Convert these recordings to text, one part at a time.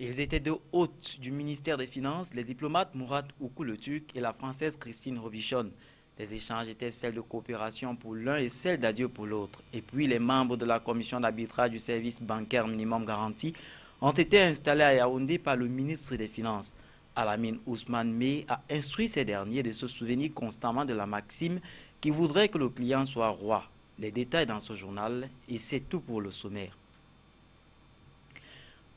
Ils étaient deux hôtes du ministère des Finances, les diplomates Mourad Oukou-le-Turc et la Française Christine Robichon. Les échanges étaient celles de coopération pour l'un et celles d'adieu pour l'autre. Et puis les membres de la commission d'arbitrage du service bancaire minimum garanti ont été installés à Yaoundé par le ministre des Finances. Alamine Ousmane Meh a instruit ces derniers de se souvenir constamment de la maxime qui voudrait que le client soit roi. Les détails dans ce journal et c'est tout pour le sommaire.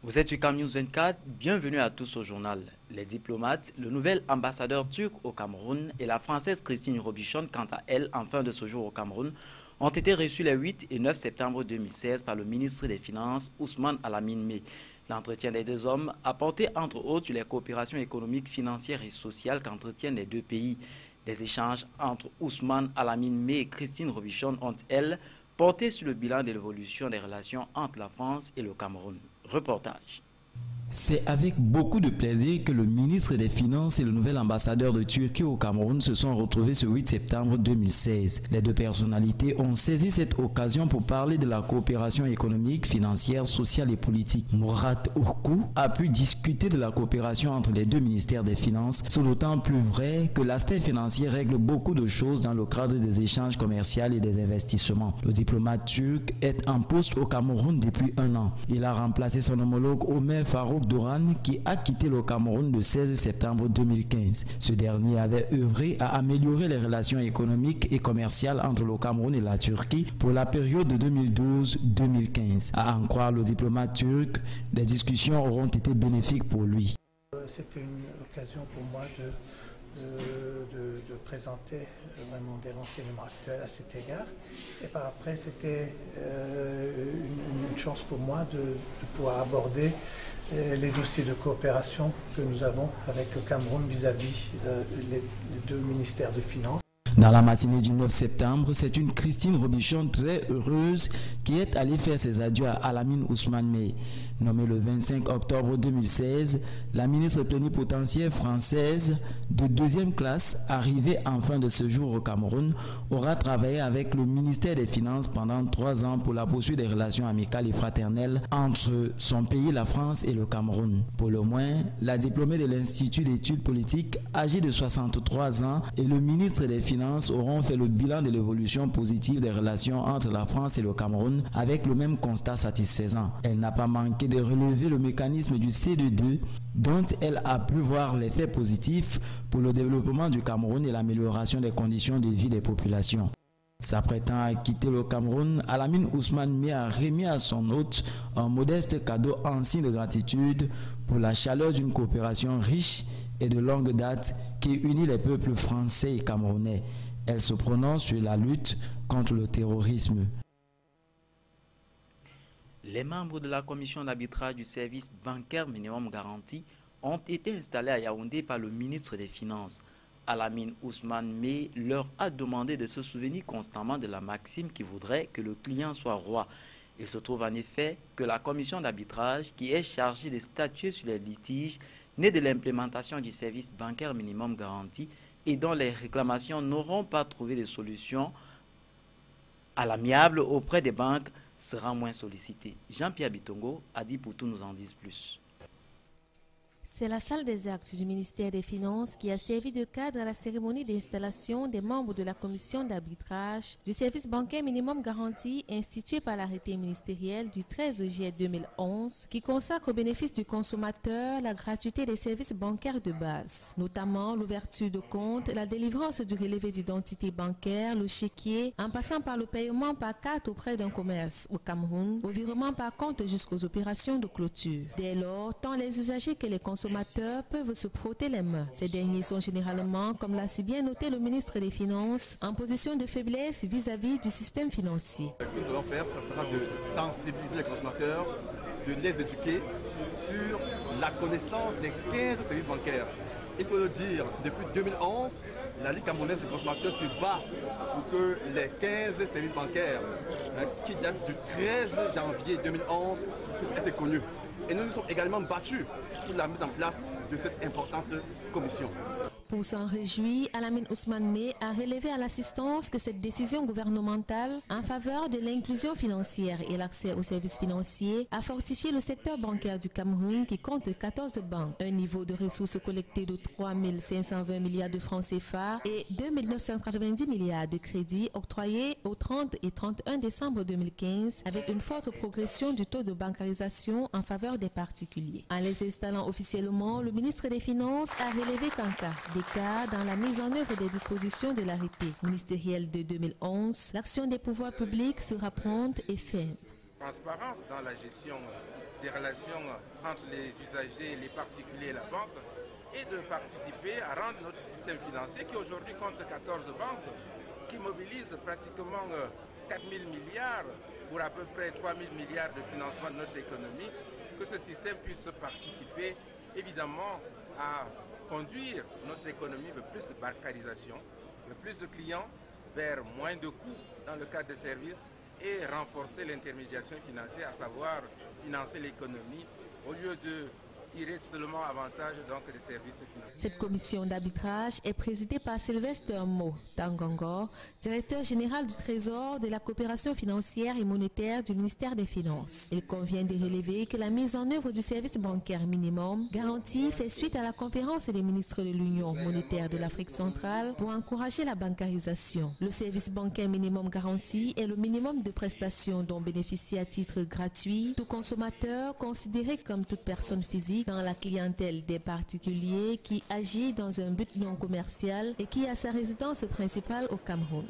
Vous êtes sur Cam News 24, bienvenue à tous au journal. Les diplomates, le nouvel ambassadeur turc au Cameroun et la française Christine Robichon, quant à elle, en fin de séjour au Cameroun, ont été reçus les 8 et 9 septembre 2016 par le ministre des Finances, Ousmane Alamine Meh. L'entretien des deux hommes a porté entre autres sur les coopérations économiques, financières et sociales qu'entretiennent les deux pays. Les échanges entre Ousmane Alamine Meh et Christine Robichon ont, elles, porté sur le bilan de l'évolution des relations entre la France et le Cameroun. Reportage. C'est avec beaucoup de plaisir que le ministre des Finances et le nouvel ambassadeur de Turquie au Cameroun se sont retrouvés ce 8 septembre 2016. Les deux personnalités ont saisi cette occasion pour parler de la coopération économique, financière, sociale et politique. Mourad Oukou a pu discuter de la coopération entre les deux ministères des Finances, c'est d'autant plus vrai que l'aspect financier règle beaucoup de choses dans le cadre des échanges commerciaux et des investissements. Le diplomate turc est en poste au Cameroun depuis un an. Il a remplacé son homologue Omer Farouk Douran qui a quitté le Cameroun le 16 septembre 2015. Ce dernier avait œuvré à améliorer les relations économiques et commerciales entre le Cameroun et la Turquie pour la période de 2012-2015. À en croire le diplomate turc, les discussions auront été bénéfiques pour lui. C'était une occasion pour moi de présenter vraiment des renseignements actuels à cet égard. Et par après, c'était une chance pour moi de pouvoir aborder les dossiers de coopération que nous avons avec le Cameroun vis-à-vis les deux ministères de Finances. Dans la matinée du 9 septembre, c'est une Christine Robichon très heureuse qui est allée faire ses adieux à Alamine Ousmane Meh. Nommée le 25 octobre 2016, la ministre plénipotentiaire française de deuxième classe, arrivée en fin de séjour au Cameroun, aura travaillé avec le ministère des Finances pendant 3 ans pour la poursuite des relations amicales et fraternelles entre son pays, la France et le Cameroun. Pour le moins, la diplômée de l'Institut d'études politiques, âgée de 63 ans, et le ministre des Finances auront fait le bilan de l'évolution positive des relations entre la France et le Cameroun avec le même constat satisfaisant. Elle n'a pas manqué de relever le mécanisme du CE2 dont elle a pu voir l'effet positif pour le développement du Cameroun et l'amélioration des conditions de vie des populations. S'apprêtant à quitter le Cameroun, Alamine Ousmane Meh a remis à son hôte un modeste cadeau en signe de gratitude pour la chaleur d'une coopération riche et de longue date qui unit les peuples français et camerounais. Elle se prononce sur la lutte contre le terrorisme. Les membres de la commission d'arbitrage du service bancaire minimum garanti ont été installés à Yaoundé par le ministre des Finances. Alamine Ousmane Meh leur a demandé de se souvenir constamment de la maxime qui voudrait que le client soit roi. Il se trouve en effet que la commission d'arbitrage, qui est chargée de statuer sur les litiges nés de l'implémentation du service bancaire minimum garanti et dont les réclamations n'auront pas trouvé de solution à l'amiable auprès des banques, sera moins sollicité. Jean-Pierre Bitongo a dit pour tout nous en dire plus. C'est la salle des actes du ministère des Finances qui a servi de cadre à la cérémonie d'installation des membres de la commission d'arbitrage du service bancaire minimum garanti institué par l'arrêté ministériel du 13 juillet 2011 qui consacre au bénéfice du consommateur la gratuité des services bancaires de base, notamment l'ouverture de compte, la délivrance du relevé d'identité bancaire, le chéquier, en passant par le paiement par carte auprès d'un commerce au Cameroun, au virement par compte jusqu'aux opérations de clôture. Dès lors, tant les usagers que les consommateurs peuvent se frotter les mains. Ces derniers sont généralement, comme l'a si bien noté le ministre des Finances, en position de faiblesse vis-à-vis du système financier. Ce que nous allons faire, ce sera de sensibiliser les consommateurs, de les éduquer sur la connaissance des 15 services bancaires. Il faut le dire, depuis 2011, la Ligue camerounaise des consommateurs se bat pour que les 15 services bancaires qui datent du 13 janvier 2011 puissent être connus. Et nous nous sommes également battus pour la mise en place de cette importante commission. Pour s'en réjouir, Alamine Ousmane May a relevé à l'assistance que cette décision gouvernementale en faveur de l'inclusion financière et l'accès aux services financiers a fortifié le secteur bancaire du Cameroun qui compte 14 banques. Un niveau de ressources collectées de 3 520 milliards de francs CFA et 2 990 milliards de crédits octroyés au 30 et 31 décembre 2015 avec une forte progression du taux de bancarisation en faveur des particuliers. En les installant officiellement, le ministre des Finances a relevé qu'en cas d'écart dans la mise en œuvre des dispositions de l'arrêté ministériel de 2011, l'action des pouvoirs publics sera prompte et ferme. Transparence dans la gestion des relations entre les usagers, les particuliers et la banque, et de participer à rendre notre système financier, qui aujourd'hui compte 14 banques, qui mobilise pratiquement 4 000 milliards pour à peu près 3 000 milliards de financement de notre économie, que ce système puisse participer évidemment à conduire notre économie vers plus de bancarisation, vers plus de clients, vers moins de coûts dans le cadre des services et renforcer l'intermédiation financière, à savoir financer l'économie au lieu de tirer seulement avantage donc des services financiers. Cette commission d'arbitrage est présidée par Sylvestre Mo Tangongo, directeur général du Trésor, de la coopération financière et monétaire du ministère des Finances. Il convient de relever que la mise en œuvre du service bancaire minimum garanti fait suite à la conférence des ministres de l'Union monétaire de l'Afrique centrale pour encourager la bancarisation. Le service bancaire minimum garanti est le minimum de prestations dont bénéficie à titre gratuit tout consommateur considéré comme toute personne physique dans la clientèle des particuliers qui agit dans un but non commercial et qui a sa résidence principale au Cameroun.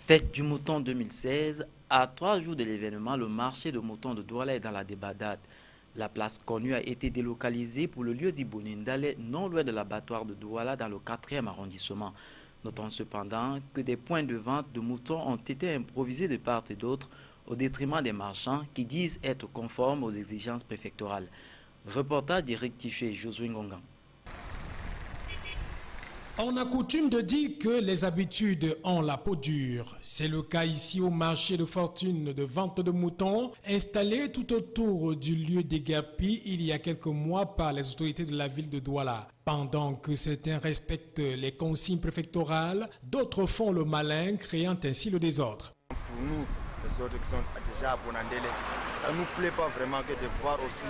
Fête du mouton 2016, à 3 jours de l'événement, le marché de moutons de Douala est dans la débandade. La place connue a été délocalisée pour le lieu d'Ibonindale, non loin de l'abattoir de Douala dans le 4e arrondissement. Notons cependant que des points de vente de moutons ont été improvisés de part et d'autre au détriment des marchands qui disent être conformes aux exigences préfectorales. Reportage d'Éric Tiché et Josué Ngongan. On a coutume de dire que les habitudes ont la peau dure. C'est le cas ici au marché de fortune de vente de moutons, installé tout autour du lieu d'Egapi il y a quelques mois par les autorités de la ville de Douala. Pendant que certains respectent les consignes préfectorales, d'autres font le malin, créant ainsi le désordre. Pour nous, les autres qui sont déjà à Bonandele, ça ne nous plaît pas vraiment que de voir aussi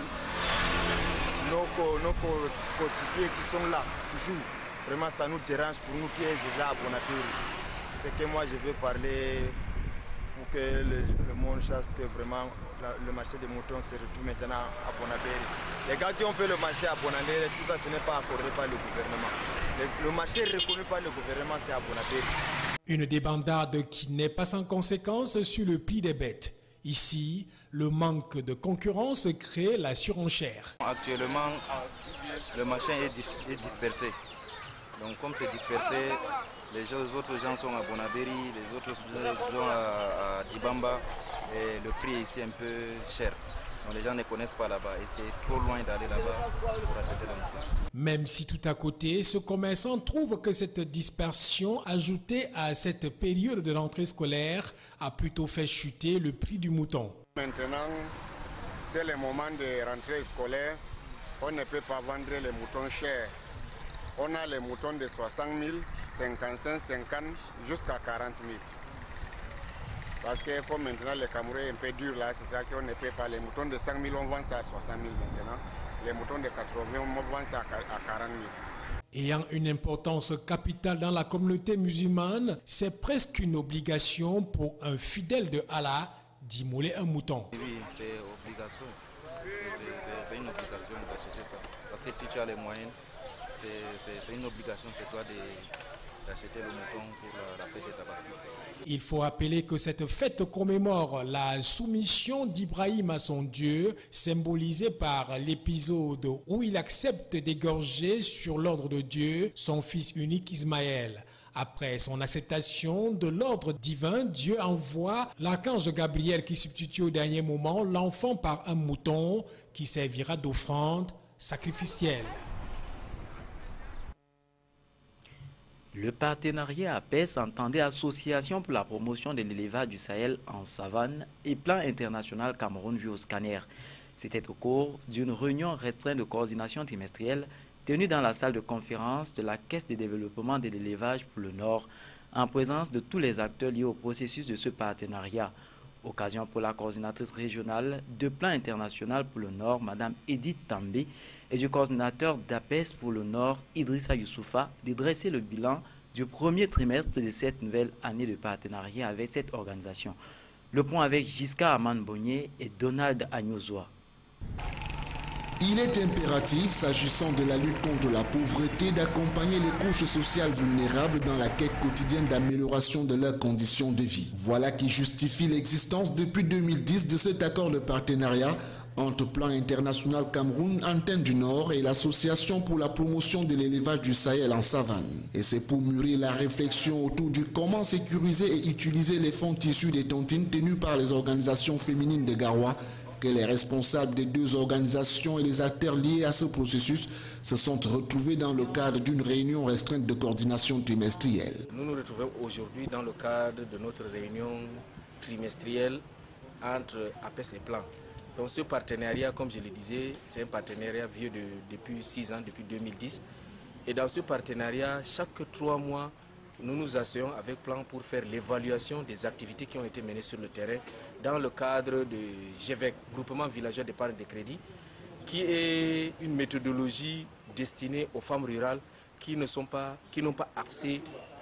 nos coéquipiers qui sont là, toujours. Vraiment, ça nous dérange pour nous qui est déjà à Bonandele. C'est que moi, je veux parler pour que le monde sache que vraiment le marché des moutons se retrouve maintenant à Bonandele. Les gars qui ont fait le marché à Bonandele, tout ça, ce n'est pas accordé par le gouvernement. Le marché reconnu par le gouvernement, c'est à Bonandele. Une débandade qui n'est pas sans conséquence sur le prix des bêtes. Ici, le manque de concurrence crée la surenchère. Actuellement, le marché est dispersé. Donc comme c'est dispersé, les autres gens sont à Bonaberi, les autres sont à Dibamba et le prix est ici un peu cher. Donc les gens ne connaissent pas là-bas et c'est trop loin d'aller là-bas pour acheter le mouton. Même si tout à côté, ce commerçant trouve que cette dispersion ajoutée à cette période de rentrée scolaire a plutôt fait chuter le prix du mouton. Maintenant, c'est le moment de rentrée scolaire. On ne peut pas vendre les moutons chers. On a les moutons de 60 000, 55, 50 jusqu'à 40 000. Parce que comme maintenant le Cameroun est un peu dur là, c'est ça qu'on ne peut pas. Les moutons de 5 000, on vend ça à 60 000 maintenant. Les moutons de 80 000, on vend ça à 40 000. Ayant une importance capitale dans la communauté musulmane, c'est presque une obligation pour un fidèle de Allah d'immoler un mouton. Oui, c'est obligation. C'est une obligation d'acheter ça. Parce que si tu as les moyens, c'est une obligation chez toi d'acheter le mouton pour la fête de Tabaski. Il faut rappeler que cette fête commémore la soumission d'Ibrahim à son Dieu, symbolisée par l'épisode où il accepte d'égorger sur l'ordre de Dieu son fils unique Ismaël. Après son acceptation de l'ordre divin, Dieu envoie l'archange Gabriel qui substitue au dernier moment l'enfant par un mouton qui servira d'offrande sacrificielle. Le partenariat APES, entendait Association pour la promotion de l'élevage du Sahel en savane et Plan international Cameroun vu au scanner. C'était au cours d'une réunion restreinte de coordination trimestrielle tenu dans la salle de conférence de la Caisse de développement de l'élevage pour le Nord, en présence de tous les acteurs liés au processus de ce partenariat. Occasion pour la coordinatrice régionale de plan international pour le Nord, Mme Edith També, et du coordinateur d'APES pour le Nord, Idrissa Youssoufa, de dresser le bilan du premier trimestre de cette nouvelle année de partenariat avec cette organisation. Le point avec Giscard Aman-Bonnier et Donald Agnozoa. Il est impératif, s'agissant de la lutte contre la pauvreté, d'accompagner les couches sociales vulnérables dans la quête quotidienne d'amélioration de leurs conditions de vie. Voilà qui justifie l'existence depuis 2010 de cet accord de partenariat entre Plan International Cameroun, Antenne du Nord et l'Association pour la promotion de l'élevage du Sahel en savane. Et c'est pour mûrir la réflexion autour du comment sécuriser et utiliser les fonds tissus des tontines tenus par les organisations féminines de Garoua que les responsables des deux organisations et les acteurs liés à ce processus se sont retrouvés dans le cadre d'une réunion restreinte de coordination trimestrielle. Nous nous retrouvons aujourd'hui dans le cadre de notre réunion trimestrielle entre APES et Plan. Donc ce partenariat, comme je le disais, c'est un partenariat vieux depuis 6 ans, depuis 2010. Et dans ce partenariat, chaque 3 mois, nous nous asseyons avec Plan pour faire l'évaluation des activités qui ont été menées sur le terrain dans le cadre de GVEC, Groupement Villageois d'Épargne de Crédit, qui est une méthodologie destinée aux femmes rurales qui n'ont pas accès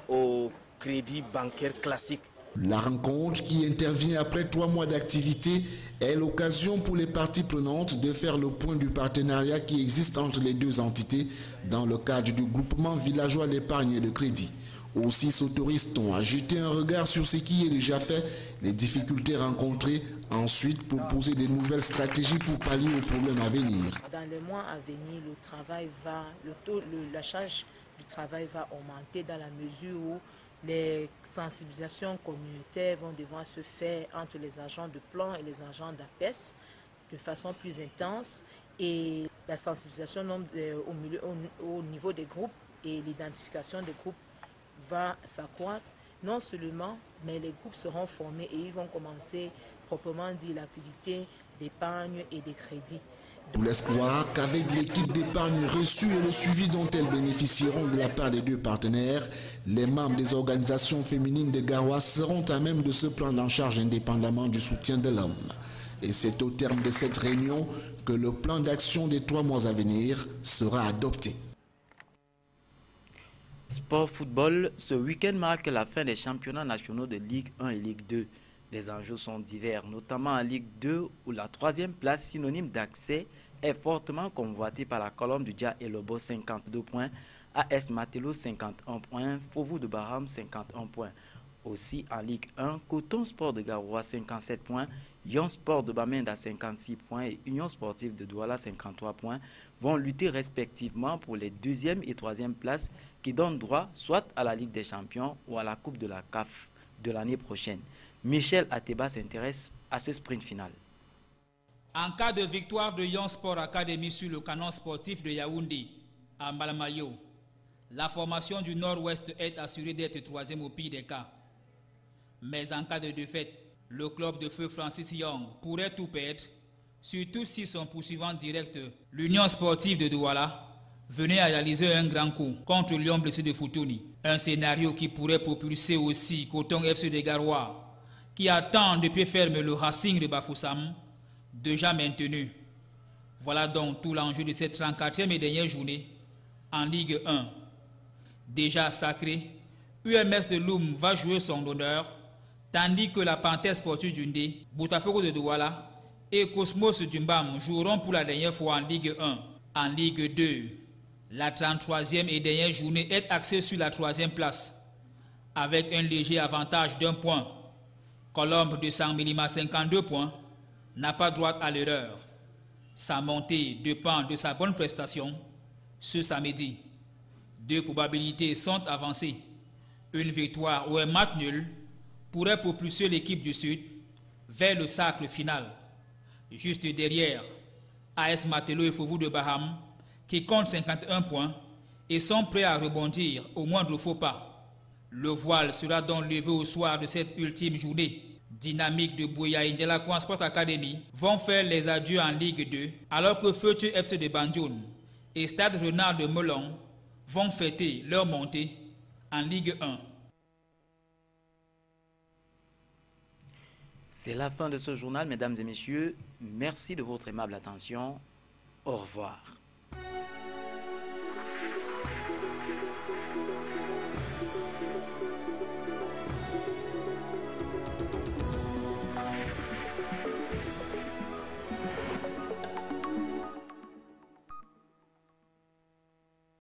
au crédit bancaire classique. La rencontre, qui intervient après 3 mois d'activité, est l'occasion pour les parties prenantes de faire le point du partenariat qui existe entre les deux entités dans le cadre du Groupement Villageois d'Épargne et de Crédit. Aussi s'autorise-t-on à jeter un regard sur ce qui est déjà fait, les difficultés rencontrées, ensuite proposer de nouvelles stratégies pour pallier aux problèmes à venir. Dans les mois à venir, la charge du travail va augmenter dans la mesure où les sensibilisations communautaires vont devoir se faire entre les agents de Plan et les agents d'APES de façon plus intense, et la sensibilisation au niveau des groupes et l'identification des groupes va s'accroître, non seulement, mais les groupes seront formés et ils vont commencer proprement dit l'activité d'épargne et de crédit. D'où l'espoir qu'avec l'équipe d'épargne reçue et le suivi dont elles bénéficieront de la part des deux partenaires, les membres des organisations féminines de Garoua seront à même de se prendre en charge indépendamment du soutien de l'homme. Et c'est au terme de cette réunion que le plan d'action des 3 mois à venir sera adopté. Sport football, ce week-end marque la fin des championnats nationaux de Ligue 1 et Ligue 2. Les enjeux sont divers, notamment en Ligue 2 où la 3e place synonyme d'accès est fortement convoitée par la Colombe du Dia et Lobo 52 points, AS Matelo 51 points, Fauveau de Baham 51 points. Aussi en Ligue 1, Coton Sport de Garoua 57 points, Yon Sport de Bamenda 56 points et Union Sportive de Douala 53 points vont lutter respectivement pour les 2e et 3e places qui donnent droit soit à la Ligue des Champions ou à la Coupe de la CAF de l'année prochaine. Michel Ateba s'intéresse à ce sprint final. En cas de victoire de Yon Sport Academy sur le canon sportif de Yaoundé, à Malamayo, la formation du Nord-Ouest est assurée d'être 3e au pire des cas. Mais en cas de défaite, le club de feu Francis Young pourrait tout perdre, surtout si son poursuivant direct, l'Union Sportive de Douala, venait à réaliser un grand coup contre Lyon blessé de Foutouni. Un scénario qui pourrait propulser aussi Coton FC de Garoua, qui attend de pied ferme le Racing de Bafoussam, déjà maintenu. Voilà donc tout l'enjeu de cette 34e et dernière journée en Ligue 1. Déjà sacré, UMS de Loum va jouer son honneur, tandis que la Panthère Sportive d'Undé, Boutafogo de Douala et Cosmos Dumbam joueront pour la dernière fois en Ligue 1. En Ligue 2, la 33e et dernière journée est axée sur la 3e place, avec un léger avantage d'1 point. Colombe de Saint-Milima 52 points n'a pas droit à l'erreur. Sa montée dépend de sa bonne prestation ce samedi. 2 probabilités sont avancées. Une victoire ou un match nul pourrait propulser l'équipe du Sud vers le cercle final. Juste derrière, AS Matelo et Fauveau de Baham, qui comptent 51 points et sont prêts à rebondir au moindre faux pas. Le voile sera donc levé au soir de cette ultime journée. Dynamique de Bouya et Ndjela Sport Academy vont faire les adieux en Ligue 2, alors que Feutu FC de Banjoun et Stade Renard de Melon vont fêter leur montée en Ligue 1. C'est la fin de ce journal, mesdames et messieurs. Merci de votre aimable attention. Au revoir.